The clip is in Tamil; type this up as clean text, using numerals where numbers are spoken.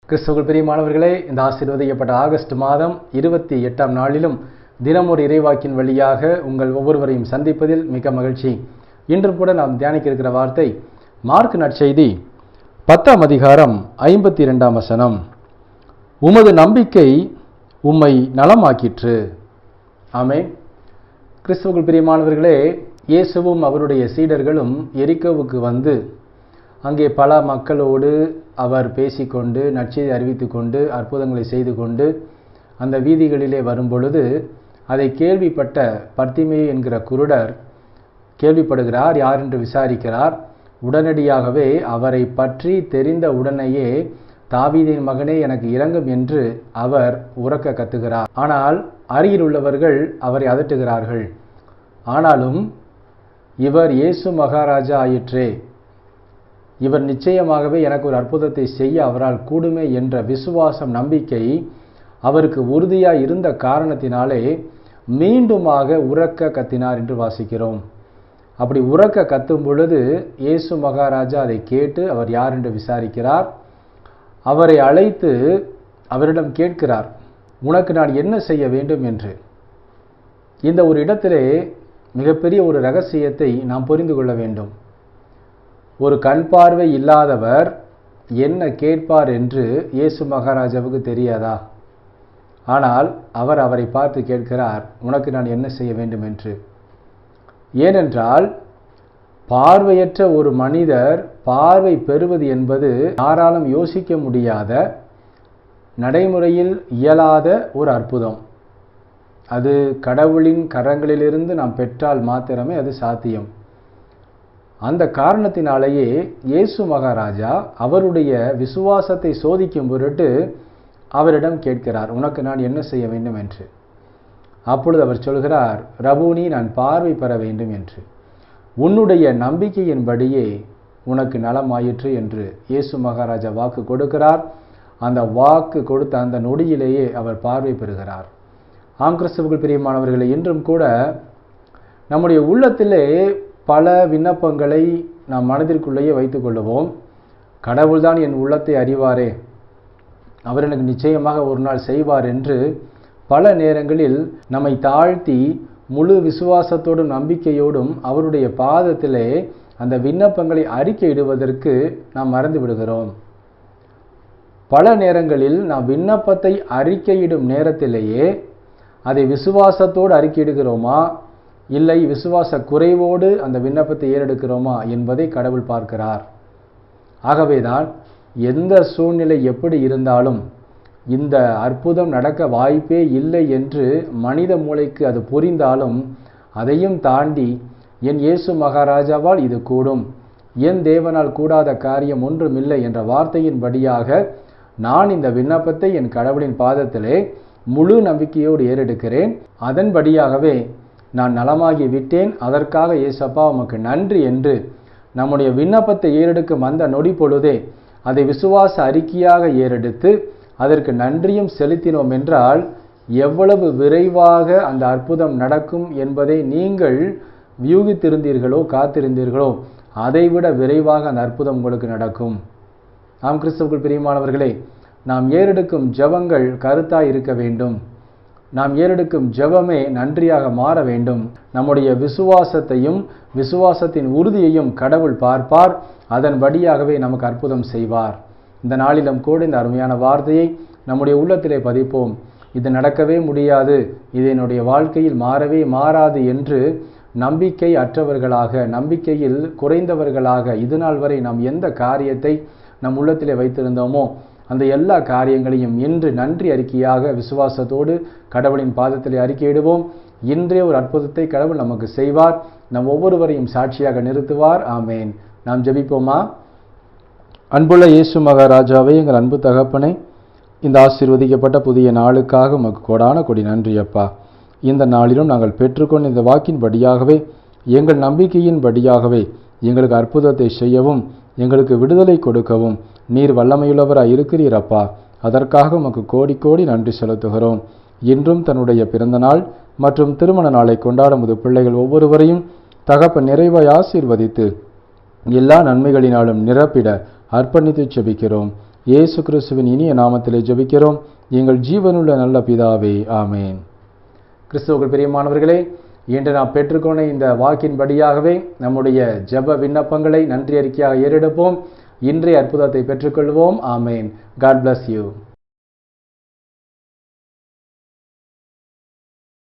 கிறிஸ்துவுக்குள் பிரியமானவர்களே, இந்த ஆசீர்வதிக்கப்பட்ட ஆகஸ்ட் மாதம் 28ஆம் நாளிலும் தினமொரு இறைவாக்கின் வழியாக உங்கள் ஒவ்வொருவரையும் சந்திப்பதில் மிக மகிழ்ச்சி. இன்று கூட நாம் தியானிக்க இருக்கிற வார்த்தை மார்க் நற்செய்தி 10ஆம் அதிகாரம் 52ஆம் வசனம். உமது நம்பிக்கை உம்மை நலமாக்கிற்று. ஆமென். கிறிஸ்துவுக்குள் பிரியமானவர்களே, இயேசுவும் அவருடைய சீடர்களும் எரிகோவுக்கு வந்து அங்கே பல மக்களோடு அவர் பேசிக்கொண்டு நற்செய்தி அறிவித்து கொண்டு அற்புதங்களை செய்து கொண்டு அந்த வீதிகளிலே வரும்பொழுது அதை கேள்விப்பட்ட பர்த்திமேயு என்கிற குருடர் கேள்விப்படுகிறார். யார் என்று விசாரிக்கிறார். உடனடியாகவே அவரை பற்றி தெரிந்த உடனேயே தாவீதின் மகனே எனக்கு இரங்கும் என்று அவர் உரக்க கத்துகிறார். ஆனால் அருகில் உள்ளவர்கள் அவரை அதட்டுகிறார்கள். ஆனாலும் இவர் இயேசு மகாராஜா ஆயிற்றே, இவர் நிச்சயமாகவே எனக்கு ஒரு அற்புதத்தை செய்ய அவரால் கூடுமே என்ற விசுவாசம் நம்பிக்கை அவருக்கு உறுதியாய் இருந்த காரணத்தினாலே மீண்டுமாக உரக்க கத்தினார் என்று வாசிக்கிறோம். அப்படி உரக்க கத்தும் பொழுது இயேசு மகாராஜா அதை கேட்டு அவர் யார் என்று விசாரிக்கிறார். அவரை அழைத்து அவரிடம் கேட்கிறார், உனக்கு நான் என்ன செய்ய வேண்டும் என்று. இந்த ஒரு இடத்திலே மிகப்பெரிய ஒரு ரகசியத்தை நாம் புரிந்து கொள்ள வேண்டும். ஒரு கண் பார்வை இல்லாதவர் என்ன கேட்பார் என்று இயேசு மகாராஜாவுக்கு தெரியாதா? ஆனால் அவர் அவரை பார்த்து கேட்கிறார், உனக்கு நான் என்ன செய்ய வேண்டும் என்று. ஏனென்றால் பார்வையற்ற ஒரு மனிதர் பார்வை பெறுவது என்பது யாராலும் யோசிக்க முடியாத, நடைமுறையில் இயலாத ஒரு அற்புதம். அது கடவுளின் கரங்களிலிருந்து நாம் பெற்றால் மாத்திரமே அது சாத்தியம். அந்த காரணத்தினாலேயே இயேசு மகாராஜா அவருடைய விசுவாசத்தை சோதிக்கும் பொருட்டு அவரிடம் கேட்கிறார், உனக்கு நான் என்ன செய்ய வேண்டும் என்று. அப்பொழுது அவர் சொல்கிறார், ரபூனி, நான் பார்வை பெற வேண்டும் என்று. உன்னுடைய நம்பிக்கையின்படியே உனக்கு நலமாயிற்று என்று இயேசு மகாராஜா வாக்கு கொடுக்கிறார். அந்த வாக்கு கொடுத்த அந்த நொடியிலேயே அவர் பார்வை பெறுகிறார். ஆம், கிறிஸ்துவுக்குள் பிரியமானவர்களை, இன்றும் கூட நம்முடைய உள்ளத்திலே பல விண்ணப்பங்களை நாம் மனதிற்குள்ளேயே வைத்துக் கொள்ளுவோம். கடவுள்தான் என் உள்ளத்தை அறிவாரே, அவர் எனக்கு நிச்சயமாக ஒரு நாள் செய்வார் என்று பல நேரங்களில் நம்மை தாழ்த்தி முழு விசுவாசத்தோடும் நம்பிக்கையோடும் அவருடைய பாதத்திலே அந்த விண்ணப்பங்களை அறிக்கையிடுவதற்கு நாம் மறந்து விடுகிறோம். பல நேரங்களில் நாம் விண்ணப்பத்தை அறிக்கையிடும் நேரத்திலேயே அதை விசுவாசத்தோடு அறிக்கையிடுகிறோமா, இல்லை விசுவாச குறைவோடு அந்த விண்ணப்பத்தை ஏறெடுக்கிறோமா என்பதை கடவுள் பார்க்கிறார். ஆகவேதான் எந்த சூழ்நிலை எப்படி இருந்தாலும் இந்த அற்புதம் நடக்க வாய்ப்பே இல்லை என்று மனித மூளைக்கு அது புரிந்தாலும் அதையும் தாண்டி என் இயேசு மகாராஜாவால் இது கூடும், என் தேவனால் கூடாத காரியம் ஒன்றுமில்லை என்ற வார்த்தையின்படியாக நான் இந்த விண்ணப்பத்தை என் கடவுளின் பாதத்திலே முழு நம்பிக்கையோடு ஏறெடுக்கிறேன். அதன்படியாகவே நான் நலமாகி விட்டேன், அதற்காக இயேசப்பா உமக்கு நன்றி என்று நம்முடைய விண்ணப்பத்தை ஏறெடுக்கும் அந்த நொடி பொழுதே அதை விசுவாச அறிக்கையாக ஏறெடுத்து அதற்கு நன்றியும் செலுத்தினோம் என்றால் எவ்வளவு விரைவாக அந்த அற்புதம் நடக்கும் என்பதை நீங்கள் வியூகித்திருந்தீர்களோ காத்திருந்தீர்களோ அதைவிட விரைவாக அந்த அற்புதம் உங்களுக்கு நடக்கும். ஆம், கிறிஸ்துவுக்குள் பிரியமானவர்களே, நாம் ஏறெடுக்கும் ஜெபங்கள் கருத்தாய் இருக்க வேண்டும். நாம் ஏறெடுக்கும் ஜெபமே நன்றியாக மாற வேண்டும். நம்முடைய விசுவாசத்தையும் விசுவாசத்தின் உறுதியையும் கடவுள் பார்ப்பார். அதன்படியாகவே நமக்கு அற்புதம் செய்வார். இந்த நாளிலும் கூட இந்த அருமையான வார்த்தையை நம்முடைய உள்ளத்திலே பதிப்போம். இது நடக்கவே முடியாது, இது என்னுடைய வாழ்க்கையில் மாறவே மாறாது என்று நம்பிக்கை அற்றவர்களாக, நம்பிக்கையில் குறைந்தவர்களாக இதுநாள் வரை நாம் எந்த காரியத்தை நம் உள்ளத்திலே வைத்திருந்தோமோ அந்த எல்லா காரியங்களையும் இன்று நன்றி அறிக்கையாக விசுவாசத்தோடு கடவுளின் பாதத்திலே அறிக்கையிடுவோம். இன்றே ஒரு அற்புதத்தை கடவுள் நமக்கு செய்வார், நம் ஒவ்வொருவரையும் சாட்சியாக நிறுத்துவார். ஆமேன். நாம் ஜெபிப்போமா? அன்புள்ள இயேசு மகாராஜாவே, எங்கள் அன்பு தகப்பனே, இந்த ஆசீர்வதிக்கப்பட்ட புதிய நாளுக்காக உமக்கு கொடான கொடி நன்றி அப்பா. இந்த நாளிலும் நாங்கள் பெற்றுக்கொண்ட இந்த வாக்கின்படியாகவே எங்கள் நம்பிக்கையின்படியாகவே எங்களுக்கு அற்புதத்தை செய்யவும் எங்களுக்கு விடுதலை கொடுக்கவும் நீர் வல்லமையுள்ளவராய் இருக்கிறீர் அப்பா. அதற்காக உமக்கு கோடி கோடி நன்றி செலுத்துகிறோம். இன்றும் தன்னுடைய பிறந்த நாள் மற்றும் திருமண நாளை கொண்டாடும் முது பிள்ளைகள் ஒவ்வொருவரையும் தகப்பன் நிறைவாய் ஆசீர்வதித்து எல்லா நன்மைகளினாலும் நிரப்பிட அர்ப்பணித்து செபிக்கிறோம். இயேசு கிறிஸ்துவின் இனிய நாமத்திலே ஜெபிக்கிறோம் எங்கள் ஜீவனுள்ள நல்ல பிதாவே, ஆமேன். கிறிஸ்துவுக்குள் பிரியமானவர்களே, இன்று நாம் பெற்றுக்கொண்ட இந்த வாக்கின்படியாகவே நம்முடைய ஜெப விண்ணப்பங்களை நன்றி அறிக்கையாக ஏறெடுப்போம். இன்றைய அற்புதத்தை பெற்றுக்கொள்வோம். ஆமேன். God bless you.